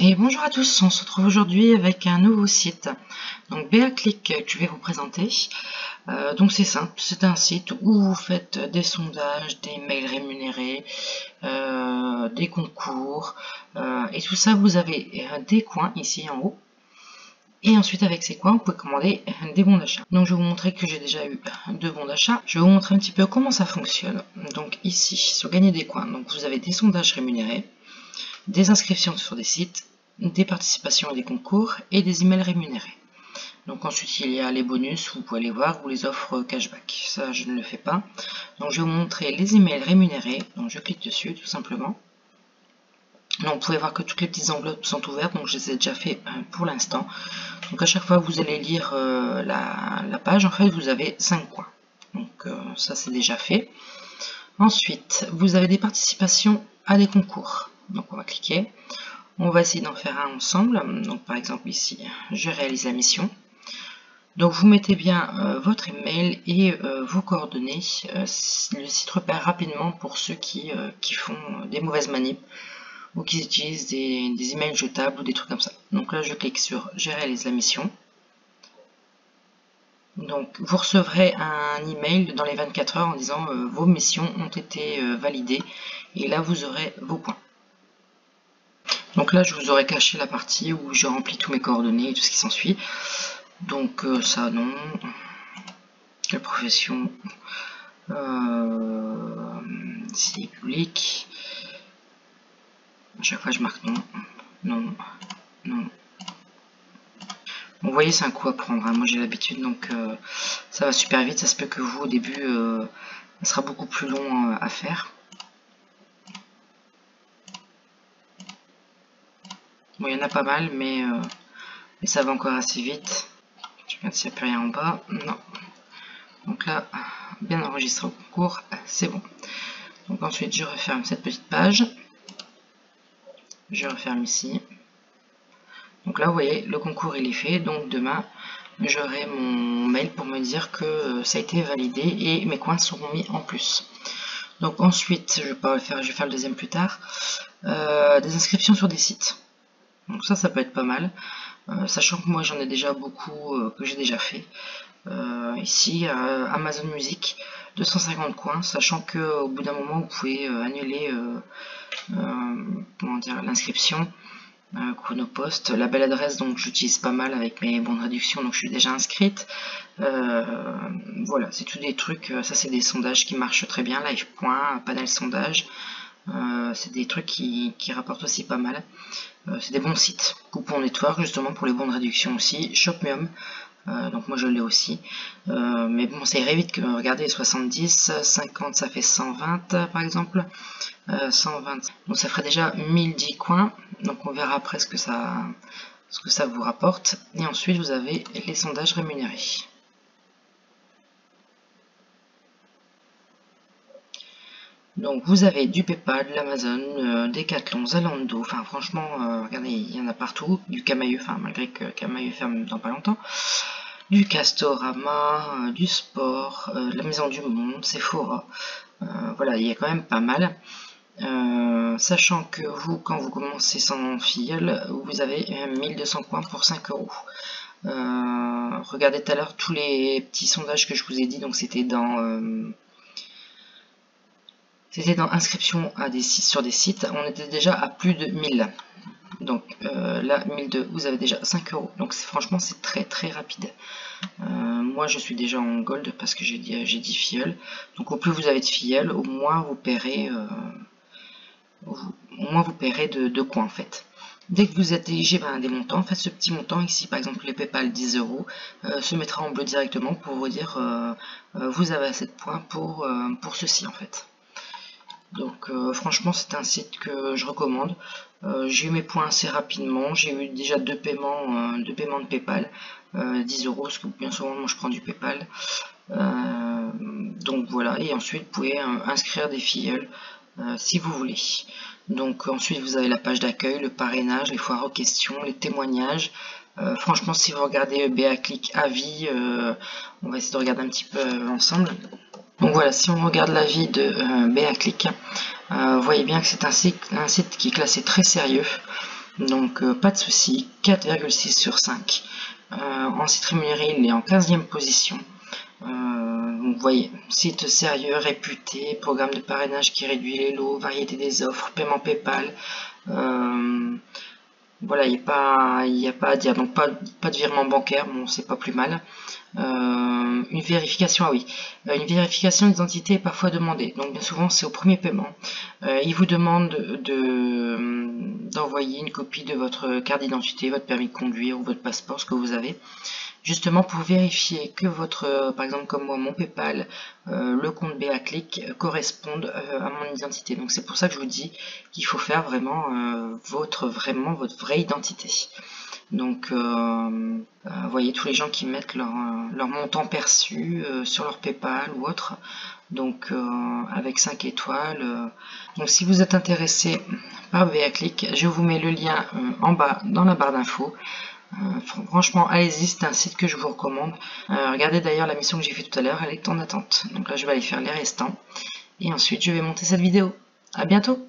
Et bonjour à tous, on se retrouve aujourd'hui avec un nouveau site. Donc BAClick que je vais vous présenter. Donc c'est simple, c'est un site où vous faites des sondages, des mails rémunérés, des concours, et tout ça vous avez des coins ici en haut. Et ensuite avec ces coins vous pouvez commander des bons d'achat. Donc je vais vous montrer que j'ai déjà eu 2 bons d'achat. Je vais vous montrer un petit peu comment ça fonctionne. Donc ici sur gagner des coins, donc vous avez des sondages rémunérés, des inscriptions sur des sites, des participations et des concours et des emails rémunérés. Donc ensuite il y a les bonus, vous pouvez aller voir, ou les offres cashback. Ça je ne le fais pas. Donc je vais vous montrer les emails rémunérés. Donc je clique dessus tout simplement. Donc vous pouvez voir que toutes les petites enveloppes sont ouvertes, donc je les ai déjà fait pour l'instant. Donc à chaque fois que vous allez lire la page, en fait vous avez 5 coins. Donc ça c'est déjà fait. Ensuite vous avez des participations à des concours. Donc on va cliquer. On va essayer d'en faire un ensemble. Donc par exemple ici, je réalise la mission. Donc vous mettez bien votre email et vos coordonnées. Le site repère rapidement pour ceux qui font des mauvaises manips ou qui utilisent des emails jetables ou des trucs comme ça. Donc là je clique sur je réalise la mission. Donc vous recevrez un email dans les 24 heures en disant vos missions ont été validées, et là vous aurez vos points. Donc là, je vous aurais caché la partie où je remplis tous mes coordonnées et tout ce qui s'ensuit. Donc ça, non. La profession. Ici, public. À chaque fois, je marque non. Non. Non. Bon, vous voyez, c'est un coup à prendre. Hein. Moi, j'ai l'habitude, donc ça va super vite. Ça se peut que vous, au début, ça sera beaucoup plus long à faire. Bon, il y en a pas mal, mais ça va encore assez vite. Je regarde s'il n'y a plus rien en bas. Non. Donc là, bien enregistré au concours, c'est bon. Donc ensuite, je referme cette petite page. Je referme ici. Donc là, vous voyez, le concours il est fait. Donc demain, j'aurai mon mail pour me dire que ça a été validé et mes coins seront mis en plus. Donc ensuite, je vais faire le deuxième plus tard. Des inscriptions sur des sites. Donc ça peut être pas mal. Sachant que moi, j'en ai déjà beaucoup que j'ai déjà fait. Ici, Amazon Music, 250 coins, sachant que au bout d'un moment, vous pouvez annuler l'inscription. Chronopost, la belle adresse, donc j'utilise pas mal avec mes bons de réduction, donc je suis déjà inscrite. Voilà, c'est tous des trucs, ça c'est des sondages qui marchent très bien, Live Point, panel sondage, c'est des trucs qui rapportent aussi pas mal. C'est des bons sites. Coupon Network justement pour les bons de réduction aussi, Shopmium. Donc moi je l'ai aussi, mais bon ça irait vite que regardez, 70, 50 ça fait 120 par exemple, 120, donc ça ferait déjà 1010 coins, donc on verra après ce que ça vous rapporte. Et ensuite vous avez les sondages rémunérés. Donc vous avez du PayPal, de l'Amazon, Decathlon, Zalando, enfin franchement, regardez, il y en a partout, du Camaïeu, enfin malgré que Camaïeu ferme dans pas longtemps, du Castorama, du sport, la Maison du Monde, Sephora, voilà, il y a quand même pas mal. Sachant que vous, quand vous commencez sans filleul, vous avez 1200 points pour 5 euros. Regardez tout à l'heure tous les petits sondages que je vous ai dit, donc c'était dans inscription à des sites, sur des sites, on était déjà à plus de 1000. Donc là, 1002, vous avez déjà 5 euros. Donc franchement, c'est très très rapide. Moi, je suis déjà en gold parce que j'ai 10 filleuls. Donc au plus vous avez de filleuls, au moins vous paierez, de coins en fait. Dès que vous êtes éligible à des montants, faites ce petit montant ici, par exemple les PayPal 10 euros, se mettra en bleu directement pour vous dire vous avez assez de points pour ceci en fait. Donc franchement c'est un site que je recommande. J'ai eu mes points assez rapidement, j'ai eu déjà deux paiements de PayPal, 10 euros, parce que bien souvent moi je prends du PayPal. Donc voilà, et ensuite vous pouvez inscrire des filleuls si vous voulez. Donc ensuite vous avez la page d'accueil, le parrainage, les foires aux questions, les témoignages. Franchement si vous regardez BAClick avis, on va essayer de regarder un petit peu ensemble. Donc voilà, si on regarde l'avis de BAClick, vous voyez bien que c'est un site qui est classé très sérieux. Donc pas de souci, 4,6 sur 5. En site rémunéré, il est en 15e position. Vous voyez, site sérieux, réputé, programme de parrainage qui réduit les lots, variété des offres, paiement PayPal. Voilà, il n'y a pas à dire. Donc pas de virement bancaire, bon c'est pas plus mal. Une vérification, ah oui, une vérification d'identité est parfois demandée. Donc bien souvent c'est au premier paiement. Il vous demande d'envoyer une copie de votre carte d'identité, votre permis de conduire ou votre passeport, ce que vous avez, justement pour vérifier que votre, par exemple comme moi, mon PayPal, le compte BAClick correspondent à mon identité. Donc c'est pour ça que je vous dis qu'il faut faire vraiment votre vraie identité. Donc vous voyez tous les gens qui mettent leur montant perçu sur leur PayPal ou autre, donc avec 5 étoiles. Donc si vous êtes intéressé par BAClick, je vous mets le lien en bas dans la barre d'infos. Franchement, allez-y, c'est un site que je vous recommande. Regardez d'ailleurs la mission que j'ai fait tout à l'heure, elle est en attente. Donc là, je vais aller faire les restants. Et ensuite, je vais monter cette vidéo. À bientôt!